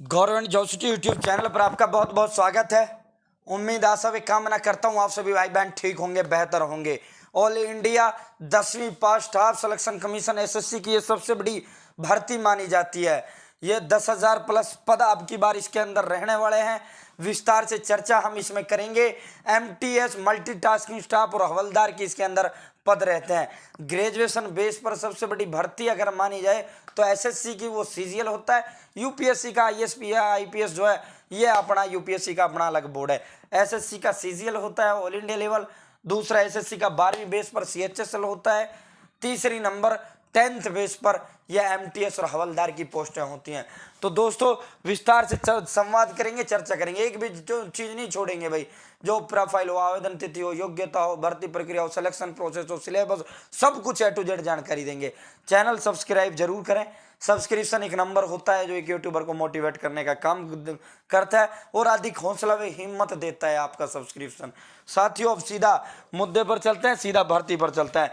Government job city YouTube channel पर आपका बहुत बहुत स्वागत है। उम्मीद आशा व कामना करता हूं आप सभी भाई बहन ठीक होंगे, बेहतर होंगे। ऑल इंडिया 10वीं पास स्टाफ सिलेक्शन कमीशन एसएससी की ये सबसे बड़ी भर्ती मानी जाती है। ये 10,000 प्लस पद अब की बार इसके अंदर रहने वाले हैं। विस्तार से चर्चा हम इसमें करेंगे। एमटीएस मल्टीटास्किंग स्टाफ और हवलदार की इसके अंदर पद रहते हैं। ग्रेजुएशन बेस पर सबसे बड़ी भर्ती अगर मानी जाए तो एसएससी की वो सीजीएल होता है। यूपीएससी का आईएएस या आईपीएस जो है ये अपना यूपीएससी का अपना अलग बोर्ड है। एसएससी का सीजीएल होता है ऑल इंडिया लेवल। दूसरा एसएससी का 12वीं बेस पर सीएचएसएल होता है। तीसरी नंबर 10th बेस पर यह एमटीएस और हवलदार की पोस्टें होती हैं। तो दोस्तों विस्तार से संवाद करेंगे, चर्चा करेंगे, एक भी जो चीज नहीं छोड़ेंगे भाई। जो प्रोफाइल हो, आवेदन तिथि हो, योग्यता हो, भर्ती प्रक्रिया हो, सिलेक्शन प्रोसेस हो, सिलेबस, सब कुछ ए टू जेड जानकारी देंगे। चैनल सब्सक्राइब जरूर करें। सब्सक्रिप्शन एक नंबर होता है जो एक यूट्यूबर को मोटिवेट करने का काम करता है और अधिक हौसला व हिम्मत देता है आपका सब्सक्रिप्शन। साथियों अब सीधा मुद्दे पर चलते हैं, सीधा भर्ती पर चलते हैं।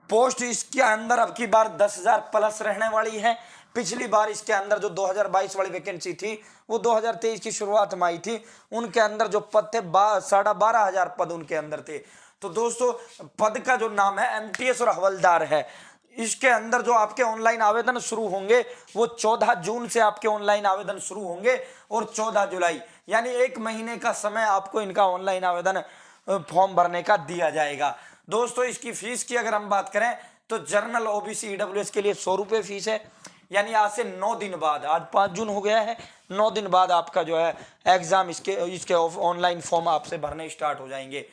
पोस्ट इसके अंदर अब की बार 10,000 प्लस रहने वाली है। पिछली बार इसके अंदर जो 2022 वाली वैकेंसी थी वो 2023 की शुरुआत में आई थी। उनके अंदर जो पद थे 12,500 पद उनके अंदर थे। तो दोस्तों पद का जो नाम है एमटीएस और हवलदार है। इसके अंदर जो आपके ऑनलाइन आवेदन शुरू होंगे वो 14 जून से आपके ऑनलाइन आवेदन शुरू होंगे और 14 जुलाई यानी 1 महीने का समय आपको इनका ऑनलाइन आवेदन फॉर्म भरने का दिया जाएगा। दोस्तों इसकी फीस की अगर हम बात करें तो जनरल ओबीसी ईडब्ल्यूएस के लिए 100 रुपये फीस है। यानी आज से 9 दिन बाद, आज 5 जून हो गया है, 9 दिन बाद आपका जो है एग्जाम इसके ऑनलाइन फॉर्म आपसे भरने स्टार्ट हो जाएंगे।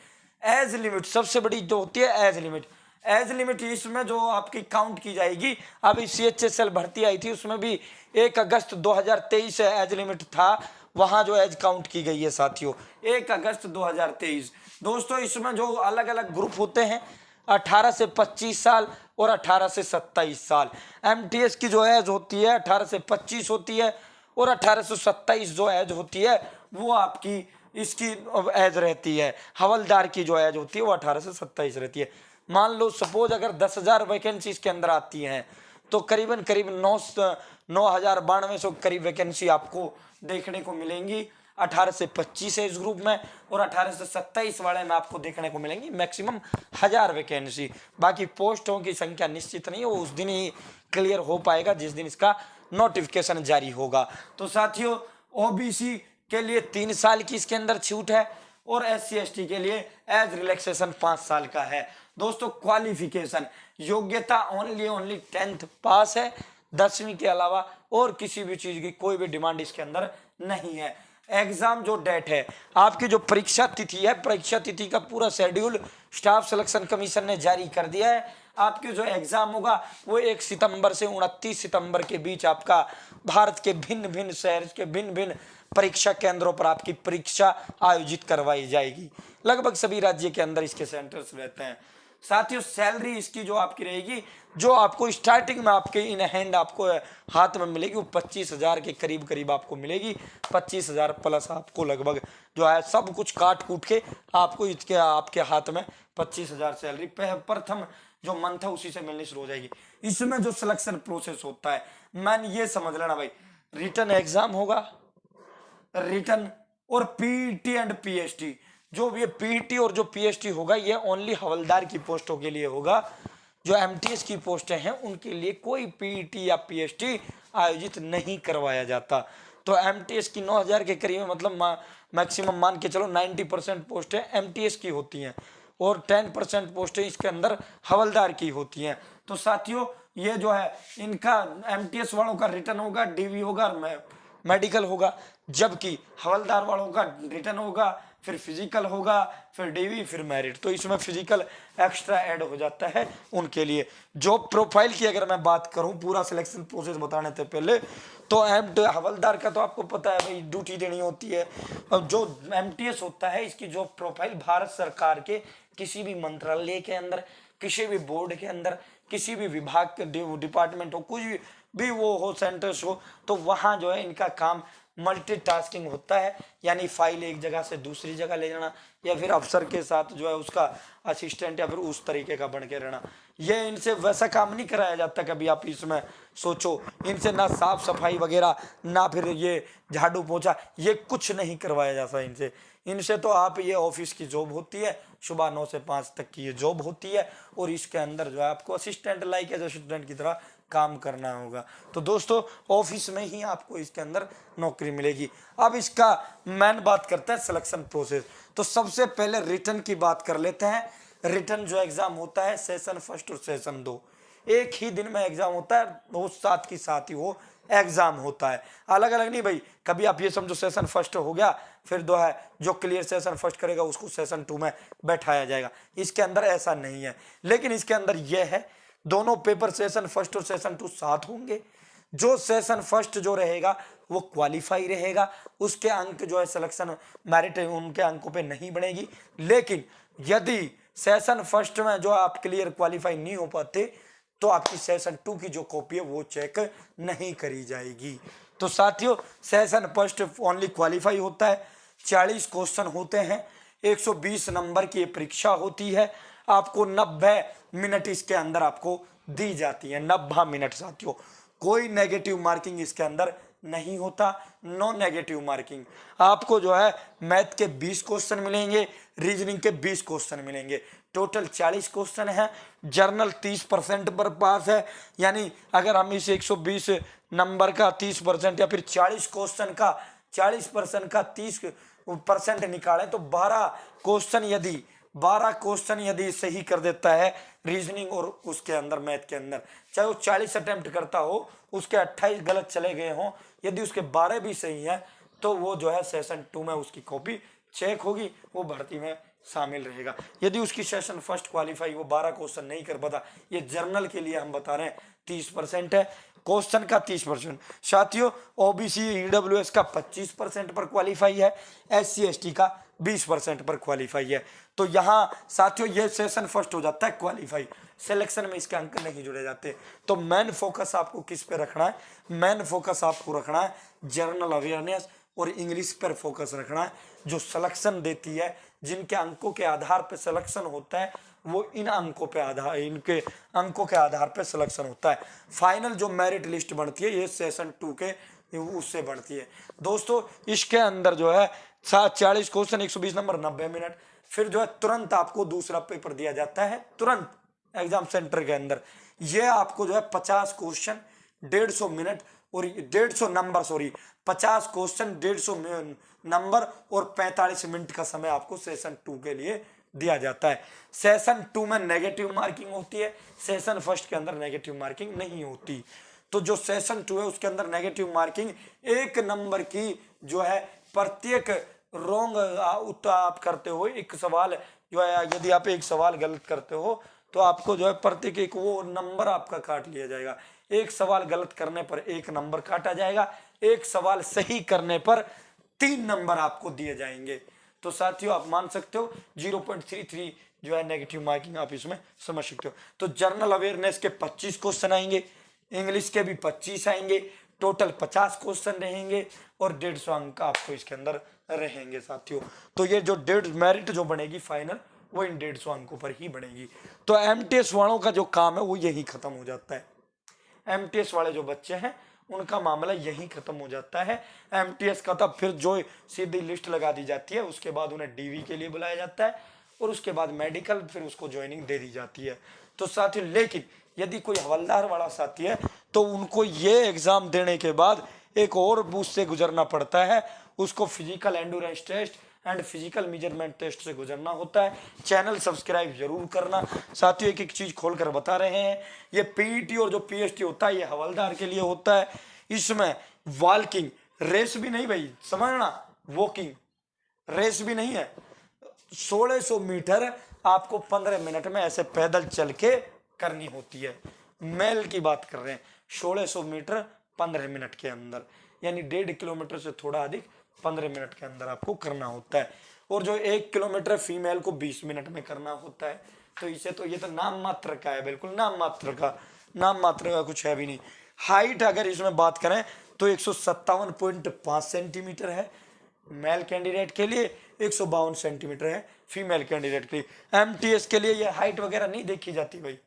एज लिमिट सबसे बड़ी जो होती है एज लिमिट इसमें जो आपकी काउंट की जाएगी। अभी सीएचएसएल भर्ती आई थी उसमें भी 1 अगस्त 2023 एज लिमिट था, वहां जो एज काउंट की गई है साथियों 1 अगस्त 2023। दोस्तों इसमें जो अलग अलग ग्रुप होते हैं 18 से 25 साल और 18 से 27 साल। एमटीएस की जो एज होती है 18 से 25 होती है और 18 से 27 जो एज होती है वो आपकी इसकी एज रहती है। हवलदार की जो एज होती है वो 18 से 27 रहती है। मान लो सपोज अगर 10,000 वैकेंसी इसके अंदर आती हैं तो करीबन 9,092 करीब वैकेंसी आपको देखने को मिलेंगी 18 से 25 एज ग्रुप में और 18 से 27 वाले में आपको देखने को मिलेंगी मैक्सिमम 1000 वैकेंसी। बाकी पोस्टों की संख्या निश्चित नहीं है, वो उस दिन ही क्लियर हो पाएगा जिस दिन इसका नोटिफिकेशन जारी होगा। तो साथियों ओबीसी के लिए 3 साल की इसके अंदर छूट है और SC ST के लिए एज रिलैक्सेशन 5 साल का है। दोस्तों क्वालिफिकेशन योग्यता ओनली 10th पास है, 10वीं के अलावा और किसी भी चीज की कोई भी डिमांड इसके अंदर नहीं है। एग्जाम जो डेट है आपकी जो परीक्षा तिथि है, परीक्षा तिथि का पूरा शेड्यूल स्टाफ सिलेक्शन कमीशन ने जारी कर दिया है। आपके जो एग्जाम होगा वो 1 सितंबर से 29 सितंबर के बीच आपका भारत के भिन्न भिन्न शहर के भिन्न भिन्न परीक्षा केंद्रों पर आपकी परीक्षा आयोजित करवाई जाएगी। लगभग सभी राज्य के अंदर इसके सेंटर्स रहते हैं। साथियों सैलरी इसकी जो आपकी रहेगी, जो आपको स्टार्टिंग में आपके इन हैंड आपको हाथ में मिलेगी वो 25,000 के करीब करीब आपको मिलेगी। 25,000 प्लस आपको लगभग जो है सब कुछ काट कूट के आपको इसके आपके हाथ में 25,000 सैलरी प्रथम जो मंथ है उसी से मिलनी शुरू हो जाएगी। इसमें जो सिलेक्शन प्रोसेस होता है मैन ये समझ लेना भाई, रिटन एग्जाम होगा, रिटन और पीटी एंड पीएसटी। जो ये पीटी और जो पीएसटी होगा ये ओनली हवलदार की पोस्टों के लिए होगा। जो एमटीएस की पोस्टें हैं उनके लिए कोई पीटी या पीएसटी आयोजित नहीं करवाया जाता। तो एमटीएस की 9,000 के करीब मतलब मैक्सिमम मान के चलो 90% पोस्टें एमटीएस की होती हैं और 10% पोस्टें इसके अंदर हवलदार की होती हैं। तो साथियों ये जो है इनका एमटीएस वालों का रिटर्न होगा, डीवी होगा, मेडिकल होगा, जबकि हवलदार वालों का रिटर्न होगा, फिर फिजिकल होगा, फिर डीवी, फिर मेरिट। तो इसमें फिजिकल एक्स्ट्रा ऐड हो जाता है उनके लिए। जॉब प्रोफाइल की अगर मैं बात करूं पूरा सिलेक्शन प्रोसेस बताने से पहले तो हवलदार का तो आपको पता है भाई ड्यूटी देनी होती है। अब जो एमटीएस होता है इसकी जॉब प्रोफाइल भारत सरकार के किसी भी मंत्रालय के अंदर, किसी भी बोर्ड के अंदर, किसी भी विभाग के डिपार्टमेंट हो, कुछ भी वो हो, सेंटर्स हो, तो वहाँ जो है इनका काम मल्टीटास्किंग होता है। यानी फाइल एक जगह से दूसरी जगह ले जाना या फिर अफसर के साथ जो है उसका असिस्टेंट या फिर उस तरीके का बन के रहना, ये इनसे वैसा काम नहीं कराया जाता। कभी आप इसमें सोचो, इनसे ना साफ सफाई वगैरह, ना फिर ये झाड़ू पोछा, ये कुछ नहीं करवाया जाता इनसे। इनसे तो आप ये ऑफिस की जॉब होती है, सुबह 9 से 5 तक की ये जॉब होती है, और इसके अंदर जो है आपको असिस्टेंट लाइक एज असिस्टेंट की तरह काम करना होगा। तो दोस्तों ऑफिस में ही आपको इसके अंदर नौकरी मिलेगी। अब इसका मेन बात करते हैं सिलेक्शन प्रोसेस। तो सबसे पहले रिटर्न की बात कर लेते हैं। रिटर्न जो एग्जाम होता है सेशन फर्स्ट और सेशन 2, एक ही दिन में एग्जाम होता है, वो साथ की साथ ही वो एग्जाम होता है, अलग अलग नहीं भाई। कभी आप ये समझो सेशन फर्स्ट हो गया, फिर दो है जो क्लियर सेशन फर्स्ट करेगा उसको सेशन 2 में बैठाया जाएगा। इसके अंदर ऐसा नहीं है, लेकिन इसके अंदर यह है दोनों पेपर सेशन फर्स्ट और सेशन 2 साथ होंगे। जो सेशन फर्स्ट जो रहेगा वो क्वालिफाई रहेगा, उसके अंक जो है सिलेक्शन मेरिट उनके अंकों पे नहीं बढ़ेगी। लेकिन यदि सेशन फर्स्ट में जो आप क्लियर क्वालिफाई नहीं हो पाते तो आपकी सेशन 2 की जो कॉपी है वो चेक नहीं करी जाएगी। तो साथियों सेशन फर्स्ट ओनली क्वालिफाई होता है, 40 क्वेश्चन होते हैं, 120 नंबर की परीक्षा होती है, आपको 90 मिनट इसके अंदर आपको दी जाती है। 90 मिनट साथियों, कोई नेगेटिव मार्किंग इसके अंदर नहीं होता, नो नेगेटिव मार्किंग। आपको जो है मैथ के 20 क्वेश्चन मिलेंगे, रीजनिंग के 20 क्वेश्चन मिलेंगे, टोटल 40 क्वेश्चन है। जर्नल 30% पर पास है, यानी अगर हम इस 120 नंबर का 30% या फिर 40 क्वेश्चन का 40% का 30% निकालें तो 12 क्वेश्चन यदि सही कर देता है रीजनिंग और उसके अंदर मैथ के अंदर, चाहे वो 40 अटेम्प्ट करता हो, उसके 28 गलत चले गए हों, यदि उसके 12 भी सही है तो वो जो है सेशन 2 में उसकी कॉपी चेक होगी, वो भर्ती में शामिल रहेगा। यदि उसकी सेशन फर्स्ट क्वालिफाई वो 12 क्वेश्चन नहीं कर पाता, ये जर्नल के लिए हम बता रहे हैं 30% है, क्वेश्चन का 30%। साथियों ओबीसी ईडब्ल्यूएस का 25% पर क्वालिफाई है, एससी एसटी का 20% पर क्वालिफाई है। तो यहाँ साथियों ये सेशन फर्स्ट हो जाता है क्वालिफाई, सिलेक्शन में इसके अंक नहीं जुड़े जाते। तो मेन फोकस आपको किस पे रखना है? मेन फोकस आपको रखना है जनरल अवेयरनेस और इंग्लिश पर फोकस रखना है, जो सिलेक्शन देती है, जिनके अंकों के आधार पर सिलेक्शन होता है, वो इनके अंकों के आधार पर सिलेक्शन होता है। फाइनल जो मेरिट लिस्ट बनती है ये सेशन 2 के उससे बढ़ती है। दोस्तों इसके अंदर जो है 40 क्वेश्चन, 120 नंबर, 90 मिनट, फिर जो है तुरंत आपको दूसरा पेपर दिया जाता है, तुरंत एग्जाम सेंटर के अंदर। ये आपको जो है 50 क्वेश्चन 150 मिनट और 150 नंबर 50 क्वेश्चन 150 नंबर और 45 मिनट का समय आपको सेशन 2 के लिए दिया जाता है। सेशन 2 में नेगेटिव मार्किंग होती है, सेशन फर्स्ट के अंदर नेगेटिव मार्किंग नहीं होती। तो जो सेशन 2 है उसके अंदर नेगेटिव मार्किंग 1 नंबर की जो है, प्रत्येक रॉन्ग आप करते हो एक सवाल जो है, यदि आप एक सवाल गलत करते हो तो आपको जो है प्रत्येक एक वो नंबर आपका काट लिया जाएगा। एक सवाल गलत करने पर 1 नंबर काटा जाएगा, एक सवाल सही करने पर 3 नंबर आपको दिए जाएंगे। तो साथियों आप मान सकते हो 0.33 जो है नेगेटिव मार्किंग आप इसमें समझ सकते हो। तो जनरल अवेयरनेस के 25 क्वेश्चन आएंगे, इंग्लिश के भी 25 आएंगे, टोटल 50 क्वेश्चन रहेंगे और 150 अंक आपको इसके अंदर रहेंगे साथियों। तो ये जो मेरिट जो बनेगी फाइनल वो इन 150 अंकों पर ही बनेगी। तो एमटीएस वालों का जो काम है वो यही खत्म हो जाता है। एमटीएस वाले जो बच्चे हैं उनका मामला यही खत्म हो जाता है। एमटीएस का तब फिर जो सीधी लिस्ट लगा दी जाती है, उसके बाद उन्हें डीवी के लिए बुलाया जाता है और उसके बाद मेडिकल, फिर उसको ज्वाइनिंग दे दी जाती है। तो साथियों लेकिन यदि कोई हवलदार वाला साथी है तो उनको ये एग्जाम देने के बाद एक और बूथ से गुजरना पड़ता है, उसको physical endurance test and physical measurement test से गुजरना होता है। चैनल सब्सक्राइब जरूर करना साथियों, एक एक चीज खोलकर बता रहे हैं। ये पीईटी और जो पीएसटी होता है ये हवलदार के लिए होता है। इसमें वॉकिंग रेस भी नहीं भाई, समझना, वॉकिंग रेस भी नहीं है। 1600 मीटर आपको 15 मिनट में ऐसे पैदल चल के करनी होती है। मेल की बात कर रहे हैं, 1600 मीटर 15 मिनट के अंदर, यानी 1.5 किलोमीटर से थोड़ा अधिक 15 मिनट के अंदर आपको करना होता है। और जो 1 किलोमीटर फीमेल को 20 मिनट में करना होता है। तो इसे तो ये तो नाम मात्र का है, बिल्कुल नाम मात्र का कुछ है भी नहीं। हाइट अगर इसमें बात करें तो 157.5 सेंटीमीटर है मेल कैंडिडेट के लिए, 152 सेंटीमीटर है फीमेल कैंडिडेट के लिए। एमटीएस के लिए ये हाइट वगैरह नहीं देखी जाती भाई,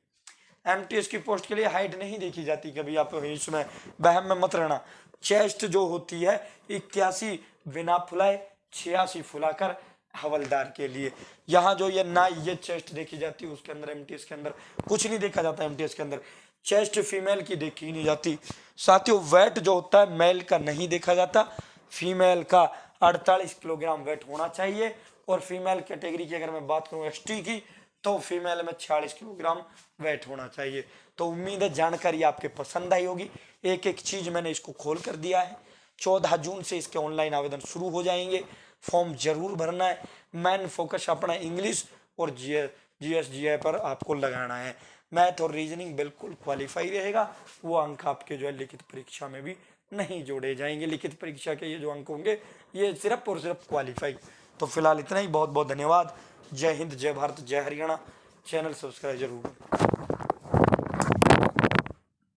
एमटीएस की पोस्ट के लिए हाइट नहीं देखी जाती, कभी आप इसमें वहम में मत रहना। चेस्ट जो होती है 81 बिना फुलाए, 86 फुलाकर हवलदार के लिए। यहाँ जो ये ना ये चेस्ट देखी जाती है, उसके अंदर एमटीएस के अंदर कुछ नहीं देखा जाता। एमटीएस के अंदर चेस्ट फीमेल की देखी नहीं जाती। साथियों वेट जो होता है मेल का नहीं देखा जाता, फीमेल का 48 किलोग्राम वेट होना चाहिए। और फीमेल कैटेगरी की अगर मैं बात करूं एसटी की, तो फीमेल में 46 किलोग्राम वेट होना चाहिए। तो उम्मीद है जानकारी आपके पसंद आई होगी। एक एक चीज मैंने इसको खोल कर दिया है। 14 जून से इसके ऑनलाइन आवेदन शुरू हो जाएंगे। फॉर्म जरूर भरना है। मेन फोकस अपना इंग्लिश और जीएस जीआई पर आपको लगाना है। मैथ और रीजनिंग बिल्कुल क्वालिफाई रहेगा। वो अंक आपके जो है लिखित परीक्षा में भी नहीं जोड़े जाएंगे। लिखित परीक्षा के ये जो अंक होंगे ये सिर्फ और सिर्फ क्वालिफाई। तो फिलहाल इतना ही। बहुत बहुत धन्यवाद। जय हिंद, जय भारत, जय हरियाणा। चैनल सब्सक्राइब जरूर।